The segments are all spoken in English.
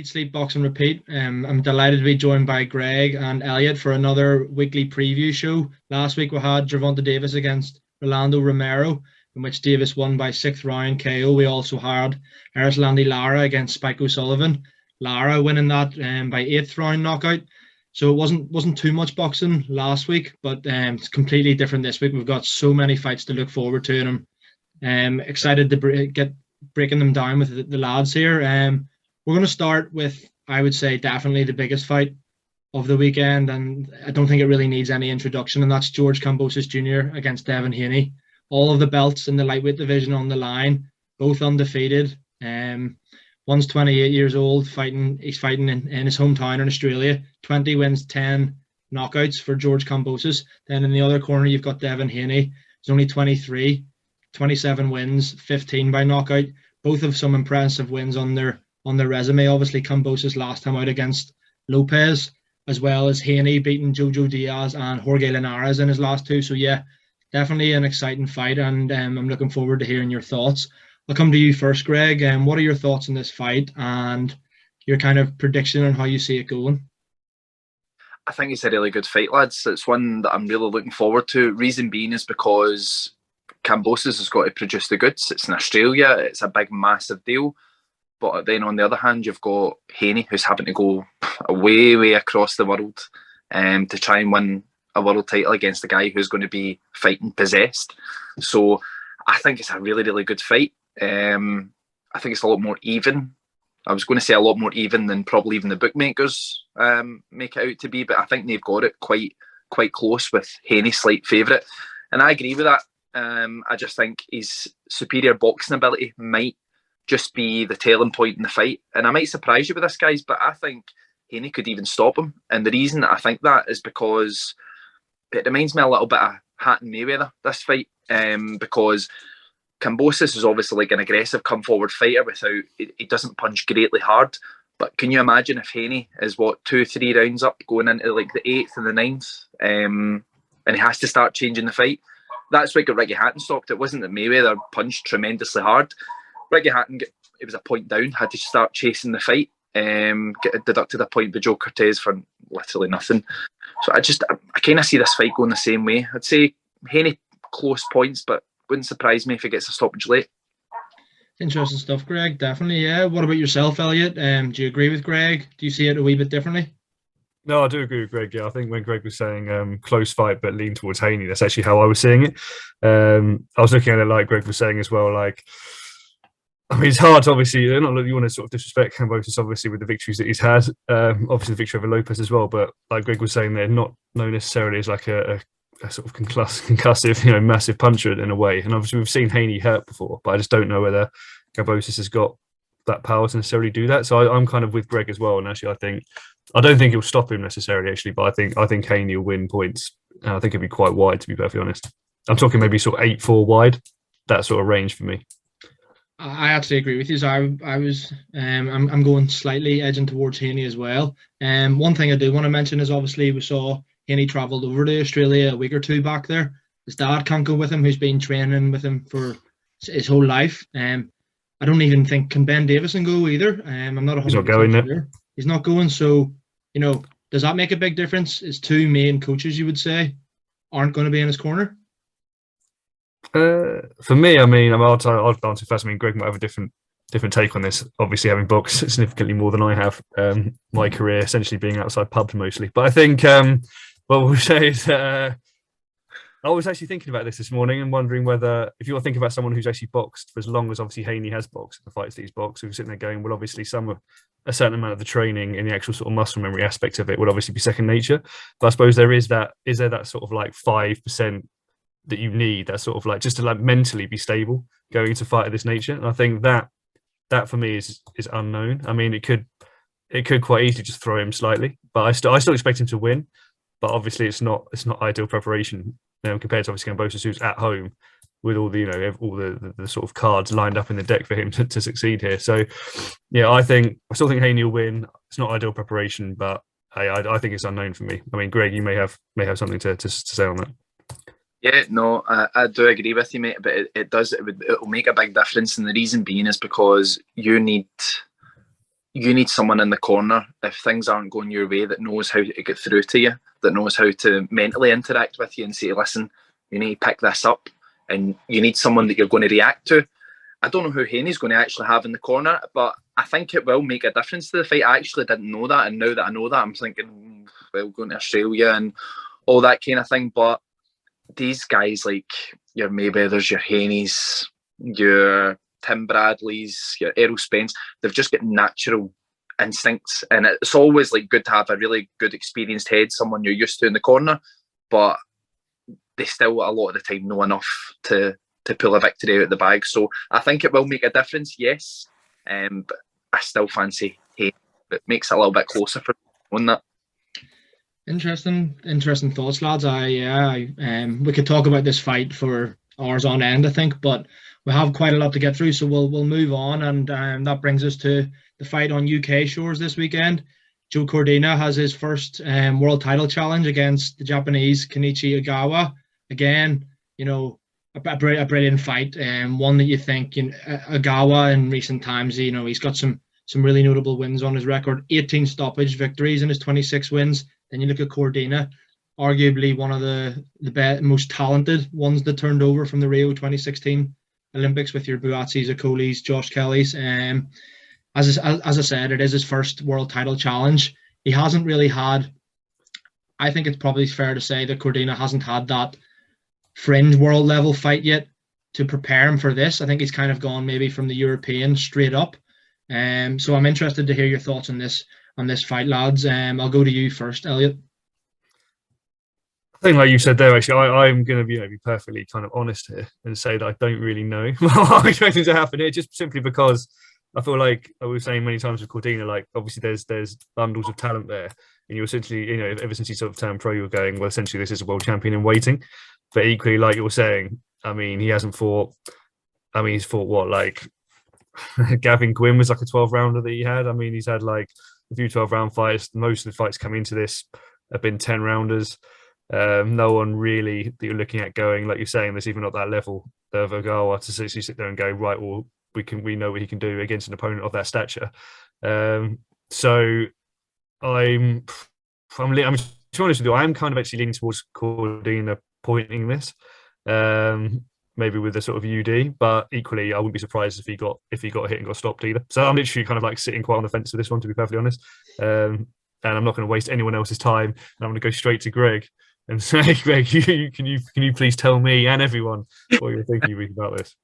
Eat, Sleep, Box and Repeat. I'm delighted to be joined by Greg and Elliott for another weekly preview show. Last week we had Gervonta Davis against Rolando Romero, in which Davis won by 6th round KO. We also had Erislandy Lara against Spike O'Sullivan. Lara winning that by 8th round knockout. So it wasn't too much boxing last week, but it's completely different this week. We've got so many fights to look forward to, and I'm excited to get breaking them down with the lads here. We're going to start with, I would say, definitely the biggest fight of the weekend, and I don't think it really needs any introduction, and that's George Kambosos Jr. against Devin Haney. All of the belts in the lightweight division on the line, both undefeated. One's 28 years old, he's fighting in his hometown in Australia. 20 wins, 10 knockouts for George Kambosos. Then in the other corner, you've got Devin Haney. He's only 23, 27 wins, 15 by knockout. Both have some impressive wins on their resume. Obviously, Kambosos last time out against Lopez, as well as Haney beating Jojo Diaz and Jorge Linares in his last two. So yeah, definitely an exciting fight, and I'm looking forward to hearing your thoughts. I'll come to you first, Greg. What are your thoughts on this fight and your kind of prediction on how you see it going? I think it's a really good fight, lads. It's one that I'm really looking forward to. Reason being is because Kambosos has got to produce the goods. It's in Australia. It's a big, massive deal. But then on the other hand, you've got Haney, who's having to go way, way across the world to try and win a world title against a guy who's going to be fighting possessed. So I think it's a really, really good fight. I think it's a lot more even. I was going to say a lot more even than probably even the bookmakers make it out to be, but I think they've got it quite close, with Haney slight favourite. And I agree with that. I just think his superior boxing ability might just be the telling point in the fight. And I might surprise you with this, guys, but I think Haney could even stop him. And the reason that I think that is because it reminds me a little bit of Hat and Mayweather, this fight, because Kambosos is obviously like an aggressive come forward fighter he doesn't punch greatly hard. But can you imagine if Haney is 2-3 rounds up going into like the 8th and the 9th, and he has to start changing the fight? That's what got Ricky Hatton stopped. It wasn't that Mayweather punched tremendously hard. Ricky Hatton, it was a point down, had to start chasing the fight, get deducted a point by Joe Cortez for literally nothing. So I kind of see this fight going the same way. I'd say Haney close points, but wouldn't surprise me if he gets a stoppage late. Interesting stuff, Greg. Definitely, yeah. What about yourself, Elliott? Do you agree with Greg? Do you see it a wee bit differently? No, I do agree with Greg. Yeah, I think when Greg was saying close fight but lean towards Haney, that's actually how I was seeing it. I was looking at it like Greg was saying as well. Like, I mean, it's hard. Obviously, you want to sort of disrespect Kambosos, obviously, with the victories that he's had. Obviously, the victory over Lopez as well. But like Greg was saying, they're not known necessarily as like a sort of concussive, massive puncher in a way. And obviously, we've seen Haney hurt before, but I just don't know whether Kambosos has got that power to necessarily do that. So I'm kind of with Greg as well. And actually, I don't think it'll stop him necessarily, actually, but I think Haney will win points. And I think it'll be quite wide, to be perfectly honest. I'm talking maybe sort of 8-4 wide, that sort of range for me. I actually agree with you. So I'm going slightly edging towards Haney as well. One thing I do want to mention is obviously we saw Haney travelled over to Australia a week or two back there. His dad can't go with him, who's been training with him for his whole life. I don't even think can Ben Davison go either. I'm not 100% He's not going sure. there. He's not going. So, does that make a big difference? His two main coaches, you would say, aren't going to be in his corner? For me, I mean, I'll answer first. I mean, Greg might have a different take on this. Obviously, having boxed significantly more than I have, my career essentially being outside pubs mostly. But I think what we'll say is, I was actually thinking about this morning and wondering whether, if you're thinking about someone who's actually boxed for as long as obviously Haney has boxed, the fights that he's boxed, who's sitting there going, well, obviously a certain amount of the training and the actual sort of muscle memory aspect of it would obviously be second nature. But I suppose is there that sort of like 5% that you need, that sort of like just to like mentally be stable going into fight of this nature? And I think that for me is unknown. I mean, it could quite easily just throw him slightly, but I still expect him to win. But obviously, it's not ideal preparation compared to obviously Kambosos, who's at home with all the all the sort of cards lined up in the deck for him to succeed here. So yeah, I still think Haney will win. It's not ideal preparation, but I think it's unknown for me. I mean, Greg, you may have something to say on that. Yeah, no, I do agree with you, mate. But it'll make a big difference, and the reason being is because you need you need someone in the corner if things aren't going your way that knows how to get through to you, that knows how to mentally interact with you and say, listen, you need to pick this up, and you need someone that you're going to react to. I don't know who Haney's going to actually have in the corner, but I think it will make a difference to the fight. I actually didn't know that, and now that I know that, I'm thinking, well, going to Australia and all that kind of thing. But these guys, like your Mayweathers, your Haneys, your Tim Bradleys, your Errol Spence, they've just got natural instincts, and it's always like good to have a really good experienced head, someone you're used to in the corner, but they still a lot of the time know enough to pull a victory out of the bag. So I think it will make a difference, yes, but I still fancy Haney. It makes it a little bit closer for on that. Interesting thoughts, lads. We could talk about this fight for hours on end, I think, but we have quite a lot to get through, so we'll move on, and that brings us to the fight on UK shores this weekend. Joe Cordina has his first world title challenge against the Japanese Kenichi Ogawa. Again, you know, a brilliant fight, one that you think, you know, Ogawa in recent times, you know, he's got some really notable wins on his record, 18 stoppage victories in his 26 wins. Then you look at Cordina, arguably one of the most talented ones that turned over from the Rio 2016 Olympics with your Buatsis, Okolis, Josh Kellys. As I said, it is his first world title challenge. He hasn't really had, I think it's probably fair to say that Cordina hasn't had that fringe world level fight yet to prepare him for this. I think he's kind of gone maybe from the European straight up. So I'm interested to hear your thoughts on this fight, lads. I'll go to you first, Elliott. I think, like you said there, actually, I'm going to be perfectly kind of honest here and say that I don't really know what I'm expecting to happen here, just simply because I feel like I was saying many times with Cordina, like obviously there's bundles of talent there, and you're essentially, you know, ever since he sort of turned pro, you're going, well, essentially this is a world champion in waiting. But equally, like you're saying, I mean, he hasn't fought. I mean, he's fought what, like Gavin Gwynn was like a 12-rounder that he had. I mean, he's had like a few 12-round fights. Most of the fights coming into this have been 10-rounders. No one really that you're looking at going, like you're saying, there's even not that level of Ogawa to sit there and go, right, well, we know what he can do against an opponent of that stature. So I'm to be honest with you, I'm kind of actually leaning towards Cordina pointing this, maybe with a sort of UD, but equally I wouldn't be surprised if he got hit and got stopped either. So I'm literally kind of like sitting quite on the fence with this one, to be perfectly honest. And I'm not going to waste anyone else's time, and I'm going to go straight to Greg and say, Greg, can you please tell me and everyone what you're thinking about this?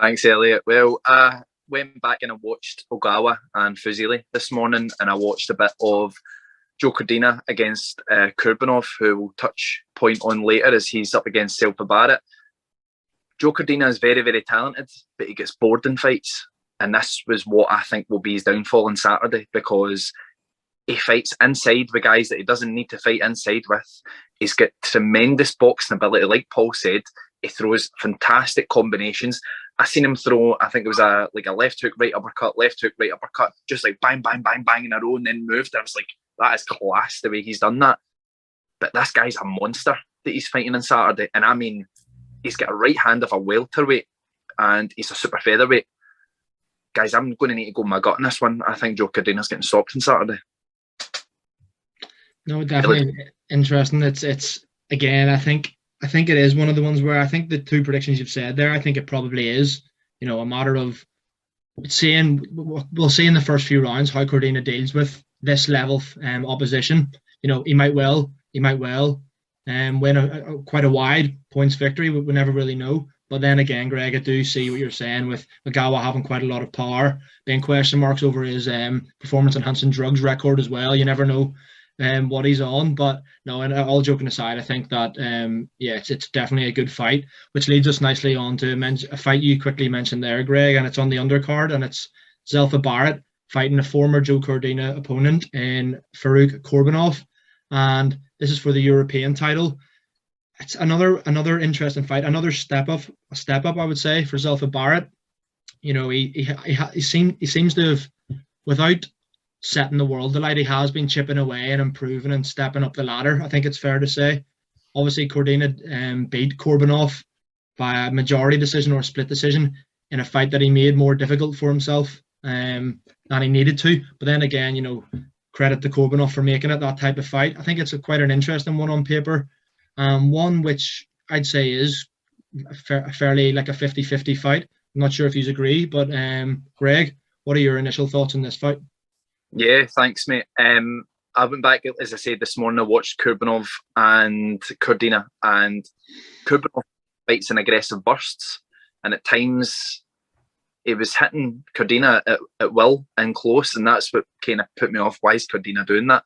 Thanks, Elliott. Well, I went back and I watched Ogawa and Fuzili this morning, and I watched a bit of Joe Cordina against Kurbanov, who we'll touch point on later as he's up against Selpa Barrett. Joe Cordina is very, very talented, but he gets bored in fights. And this was what I think will be his downfall on Saturday, because he fights inside with guys that he doesn't need to fight inside with. He's got tremendous boxing ability. Like Paul said, he throws fantastic combinations. I seen him throw, I think it was a left hook, right uppercut, just like bang, bang, bang, bang in a row, and then moved. I was like, that is class the way he's done that. But this guy's a monster that he's fighting on Saturday. And I mean, he's got a right hand of a welterweight, and he's a super featherweight. Guys, I'm going to need to go my gut in this one. I think Joe Cordina's getting stopped on Saturday. No, definitely interesting. It's again, I think it is one of the ones where I think the two predictions you've said there, I think it probably is, you know, a matter of seeing. We'll see in the first few rounds how Cordina deals with this level of opposition. You know, he might well win quite a wide points victory. We never really know. But then again, Greg, I do see what you're saying with Ogawa having quite a lot of power, being question marks over his performance-enhancing drugs record as well. You never know what he's on. But no, and all joking aside, I think that it's definitely a good fight, which leads us nicely on to a fight you quickly mentioned there, Greg, and it's on the undercard, and it's Zelfa Barrett fighting a former Joe Cordina opponent in Farouk Korbanov, and this is for the European title. It's another interesting fight, another step up, I would say, for Zelfa Barrett. You know, he seems to have, without setting the world alight, he has been chipping away and improving and stepping up the ladder. I think it's fair to say. Obviously, Cordina beat Korbanov by a majority decision or a split decision in a fight that he made more difficult for himself that he needed to. But then again, credit to Corbinoff for making it that type of fight. I think it's quite an interesting one on paper. One which I'd say is fairly like a 50-50 fight. I'm not sure if you agree, but Greg, what are your initial thoughts on this fight? Yeah, thanks, mate. I went back, as I said this morning, I watched Kurbinov and Cordina, and Kurbinov fights in aggressive bursts, and at times he was hitting Cordina at will and close, and that's what kind of put me off. Why is Cordina doing that?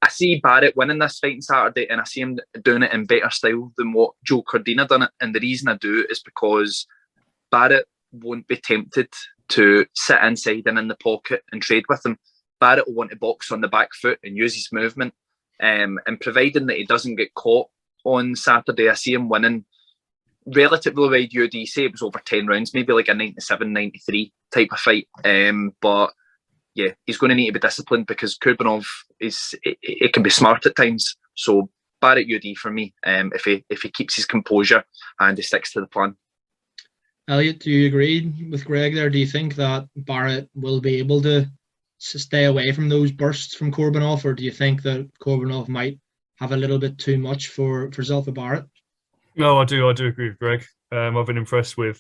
I see Barrett winning this fight on Saturday, and I see him doing it in better style than what Joe Cordina done it. And the reason I do is because Barrett won't be tempted to sit inside and in the pocket and trade with him. Barrett will want to box on the back foot and use his movement. And providing that he doesn't get caught on Saturday, I see him winning relatively wide. UD say it was over 10 rounds, maybe like a 97-93 type of fight. But yeah, he's going to need to be disciplined because Kurbinov it can be smart at times. So Barrett UD for me, if he keeps his composure and he sticks to the plan. Elliott, do you agree with Greg there? Do you think that Barrett will be able to stay away from those bursts from Corbinov, or do you think that Corbinov might have a little bit too much for Zelfa Barrett? No, I do agree with Greg. I've been impressed with.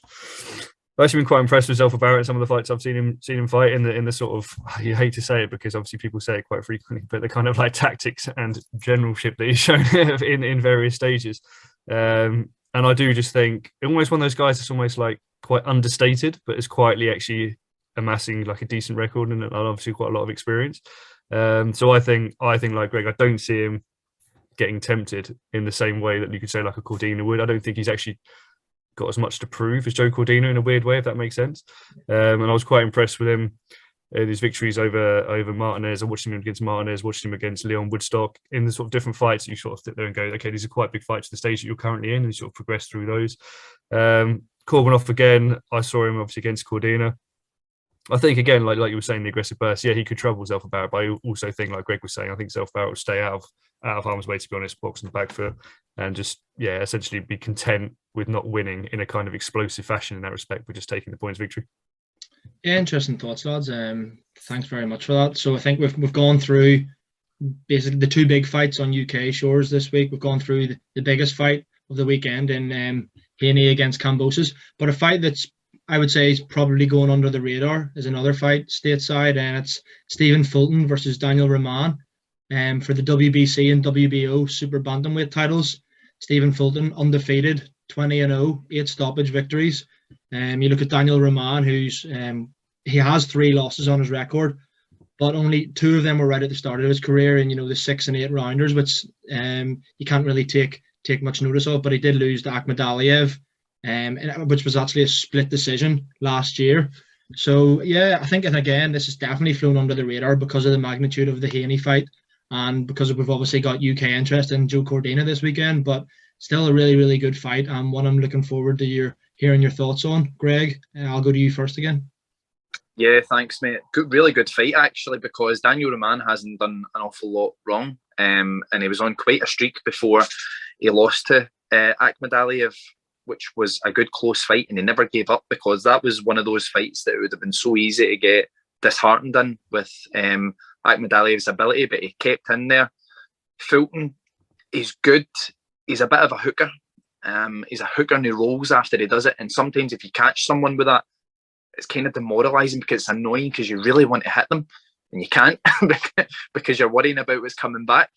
I've actually been quite impressed with Zelfa Barrett. Some of the fights I've seen him fight in the sort of, you hate to say it because obviously people say it quite frequently, but the kind of like tactics and generalship that he's shown in various stages. And I do just think almost one of those guys that's almost like quite understated, but is quietly actually amassing like a decent record and obviously quite a lot of experience. So I think like Greg, I don't see him getting tempted in the same way that you could say like a Cordina would. I don't think he's actually got as much to prove as Joe Cordina in a weird way, if that makes sense. And I was quite impressed with him in his victories over Martinez. I watched him against Martinez, watched him against Leon Woodstock in the sort of different fights. You sort of sit there and go, okay, these are quite big fights to the stage that you're currently in, and you sort of progress through those. Corbinov again, I saw him obviously against Cordina. I think again, like you were saying, the aggressive burst, yeah, he could trouble Zelfa Barrett, but I also think, like Greg was saying, I think Zelfa Barrett will stay out of harm's way, to be honest, box on the back foot, and just essentially be content with not winning in a kind of explosive fashion in that respect, but just taking the points victory. Yeah, interesting thoughts, lads. Thanks very much for that. So I think we've gone through basically the two big fights on UK shores this week. We've gone through the biggest fight of the weekend in Haney against Kambosos, but a fight that's, I would say, is probably going under the radar is another fight stateside, and it's Stephen Fulton versus Daniel Rahman for the WBC and WBO super bantamweight titles. Stephen Fulton undefeated, 20-0, 8 stoppage victories. You look at Daniel Rahman, who's he has 3 losses on his record, but only 2 of them were right at the start of his career in the 6 and 8 rounders, which you can't really take much notice of. But he did lose to Akhmadaliev, which was actually a split decision last year. So yeah, I think, and again, this has definitely flown under the radar because of the magnitude of the Haney fight, and because we've obviously got UK interest in Joe Cordina this weekend. But still a really, really good fight, and one I'm looking forward to hearing your thoughts on. Greg, I'll go to you first again. Yeah, thanks, mate. Really good fight, actually, because Daniel Rahman hasn't done an awful lot wrong, and he was on quite a streak before he lost to Akhmadaliev, which was a good close fight, and he never gave up, because that was one of those fights that it would have been so easy to get disheartened in with Akhmadaliev's ability, but he kept in there. Fulton, he's good. He's a bit of a hooker. He's a hooker and he rolls after he does it, and sometimes if you catch someone with that, it's kind of demoralising because it's annoying because you really want to hit them and you can't because you're worrying about what's coming back.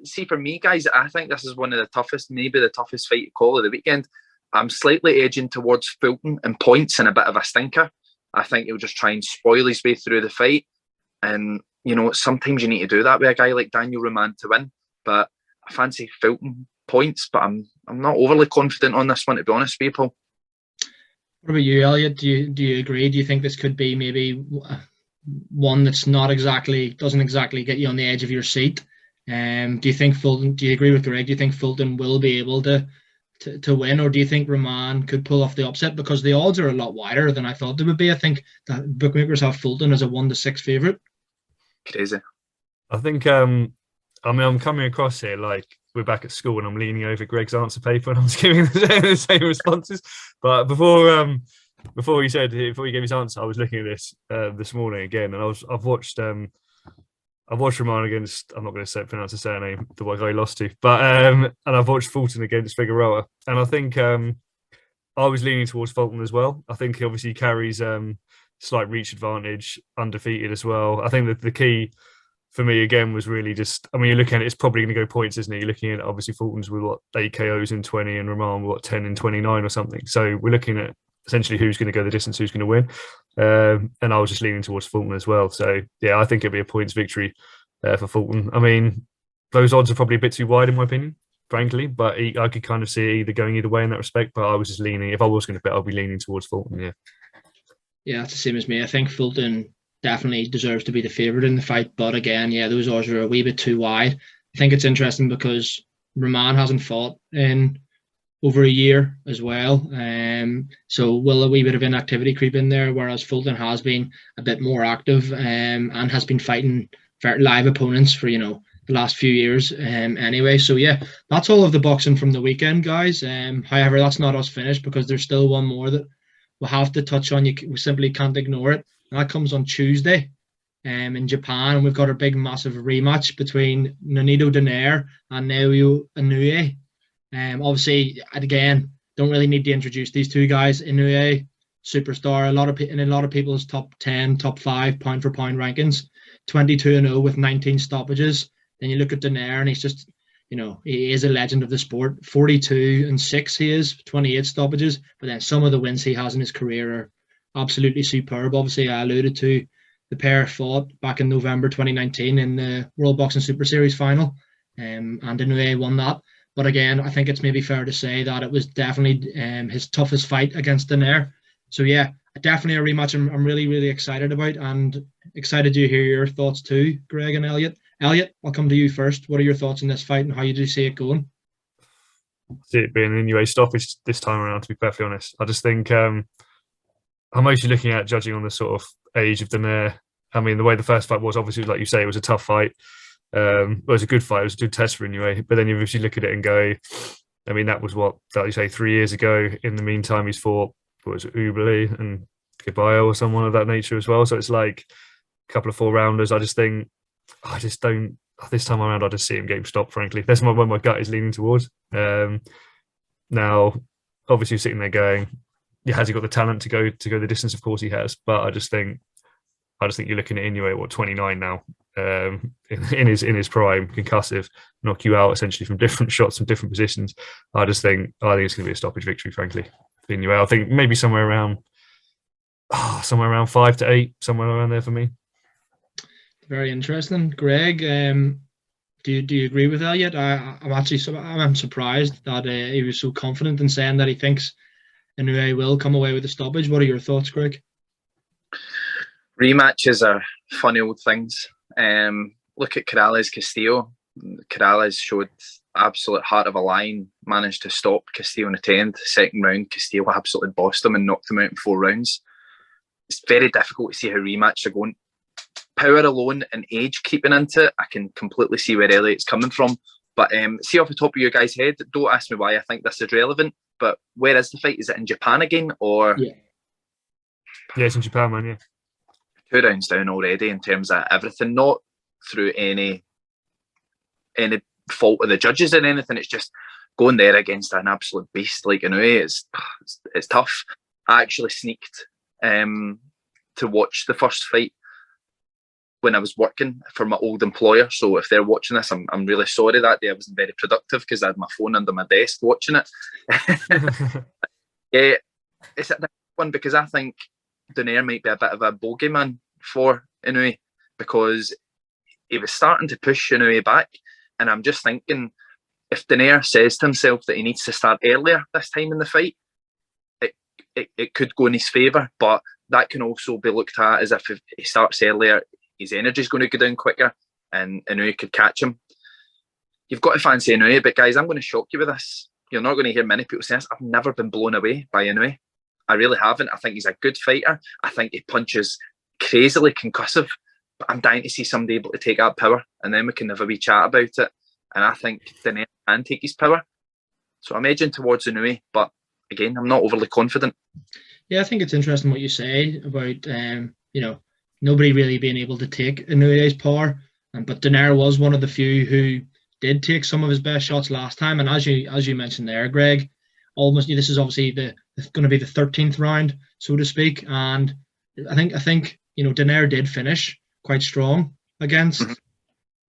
See, for me, guys, I think this is one of the toughest, maybe the toughest fight to call of the weekend. I'm slightly edging towards Fulton in points and a bit of a stinker. I think he'll just try and spoil his way through the fight, and sometimes you need to do that with a guy like Daniel Rahman to win. But I fancy Fulton points, but I'm not overly confident on this one, to be honest, people. What about you, Elliott? Do you agree? Do you think this could be maybe one that's doesn't exactly get you on the edge of your seat? Do you think Fulton? Do you agree with Greg? Do you think Fulton will be able to win, or do you think Rahman could pull off the upset? Because the odds are a lot wider than I thought they would be. I think that bookmakers have Fulton as a 1-6 favourite. Crazy. I think. I'm coming across here like we're back at school and I'm leaning over Greg's answer paper and I'm giving the same responses. But before before he gave his answer, I was looking at this morning again, and I've watched Roman against, I'm not going to pronounce the surname, the guy he lost to, but and I've watched Fulton against Figueroa, and I think I was leaning towards Fulton as well. I think obviously he carries slight reach advantage, undefeated as well. I think that the key for me again was really just, I mean, you're looking at it's probably going to go points, isn't it? You're looking at obviously Fulton's with 8 KOs in 20 and Roman with 10 in 29 or something. So we're looking at essentially who's going to go the distance, who's going to win. And I was just leaning towards Fulton as well. So yeah, I think it'll be a points victory for Fulton. I mean, those odds are probably a bit too wide in my opinion, frankly, but I could kind of see either going either way in that respect. But I was just leaning, if I was going to bet, I'll be leaning towards Fulton. Yeah. Yeah, it's the same as me. I think Fulton definitely deserves to be the favourite in the fight. But again, yeah, those odds are a wee bit too wide. I think it's interesting because Roman hasn't fought in over a year as well. So will a wee bit of inactivity creep in there, whereas Fulton has been a bit more active and has been fighting live opponents for, the last few years anyway. So yeah, that's all of the boxing from the weekend, guys. However, that's not us finished because there's still one more that we'll have to touch on. We simply can't ignore it. And that comes on Tuesday in Japan. And we've got a big, massive rematch between Nonito Donaire and Naoya Inoue. Obviously, again, don't really need to introduce these two guys. Inoue, superstar, in a lot of people's top 10, top 5 pound for pound rankings, 22-0 with 19 stoppages. Then you look at Donaire and he's just, he is a legend of the sport. 42-6 he is, 28 stoppages. But then some of the wins he has in his career are absolutely superb. Obviously, I alluded to the pair fought back in November 2019 in the World Boxing Super Series final, and Inoue won that. But again, I think it's maybe fair to say that it was definitely his toughest fight against Donaire. So yeah, definitely a rematch I'm really, really excited about, and excited to hear your thoughts too, Greg and Elliott. Elliott, I'll come to you first. What are your thoughts on this fight and how you do see it going? See it being an Inoue stoppage this time around, to be perfectly honest. I just think I'm mostly looking at judging on the sort of age of Donaire. I mean, the way the first fight was, obviously, like you say, it was a tough fight. It was a good fight. It was a good test for Inoue. But then you obviously look at it and go, I mean, that was what, like you say, 3 years ago. In the meantime, he's fought, what was it, Ubeli and Caballo or someone of that nature as well. So it's like a couple of 4-rounders. I just think, this time around, I just see him getting stopped, frankly. That's where my gut is leaning towards. Now, obviously, sitting there going, yeah, has he got the talent to go the distance? Of course he has. But I just think you're looking at Inoue, 29 now, in his prime, concussive, knock you out essentially from different shots from different positions. I think it's going to be a stoppage victory, frankly. Inoue, I think maybe somewhere around 5 to 8, somewhere around there for me. Very interesting, Greg. Do you agree with Elliott? I'm surprised that he was so confident in saying that he thinks Inoue will come away with a stoppage. What are your thoughts, Greg? Rematches are funny old things. Look at Corrales Castillo. Corrales showed absolute heart of a lion, managed to stop Castillo in the 10th. Second round, Castillo absolutely bossed him and knocked him out in 4 rounds. It's very difficult to see how rematches are going. Power alone and age creeping into it, I can completely see where Elliott's coming from. But see off the top of your guys' head, don't ask me why I think this is relevant, but where is the fight? Is it in Japan again? Or Yeah, it's in Japan, man, yeah. 2 rounds down already in terms of everything, not through any fault of the judges or anything. It's just going there against an absolute beast like Inoue. It's tough. I actually sneaked to watch the first fight when I was working for my old employer. So if they're watching this, I'm really sorry. That day I wasn't very productive because I had my phone under my desk watching it. Yeah, it's a different one because I think Donaire might be a bit of a bogeyman for Inoue because he was starting to push Inoue back. And I'm just thinking, if Donaire says to himself that he needs to start earlier this time in the fight, it could go in his favour. But that can also be looked at as if he starts earlier, his energy is going to go down quicker and Inoue could catch him. You've got to fancy Inoue, but guys, I'm going to shock you with this. You're not going to hear many people say this. I've never been blown away by Inoue. I really haven't. I think he's a good fighter. I think he punches crazily concussive, but I'm dying to see somebody able to take that power, and then we can have a wee chat about it. And I think Donaire can take his power. So I'm edging towards Inoue, but again, I'm not overly confident. Yeah, I think it's interesting what you say about nobody really being able to take Inouye's power, but Daenerys was one of the few who did take some of his best shots last time. And as you mentioned there, Greg, almost this is obviously going to be the 13th round, so to speak, and I think Daenerys did finish quite strong against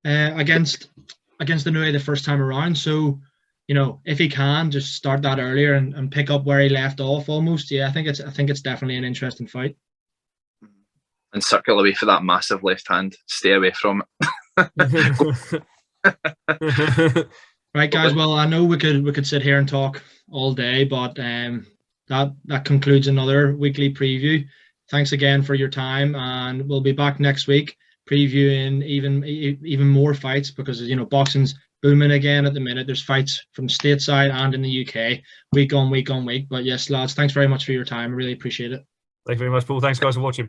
Inouye the first time around. So if he can just start that earlier and pick up where he left off, almost, I think it's definitely an interesting fight. And circle away for that massive left hand. Stay away from it. Right, guys. Well, I know we could sit here and talk all day, but that concludes another weekly preview. Thanks again for your time, and we'll be back next week previewing even more fights, because boxing's booming again at the minute. There's fights from stateside and in the UK week on week. But yes, lads, thanks very much for your time. I really appreciate it. Thank you very much, Paul. Thanks, guys, for watching.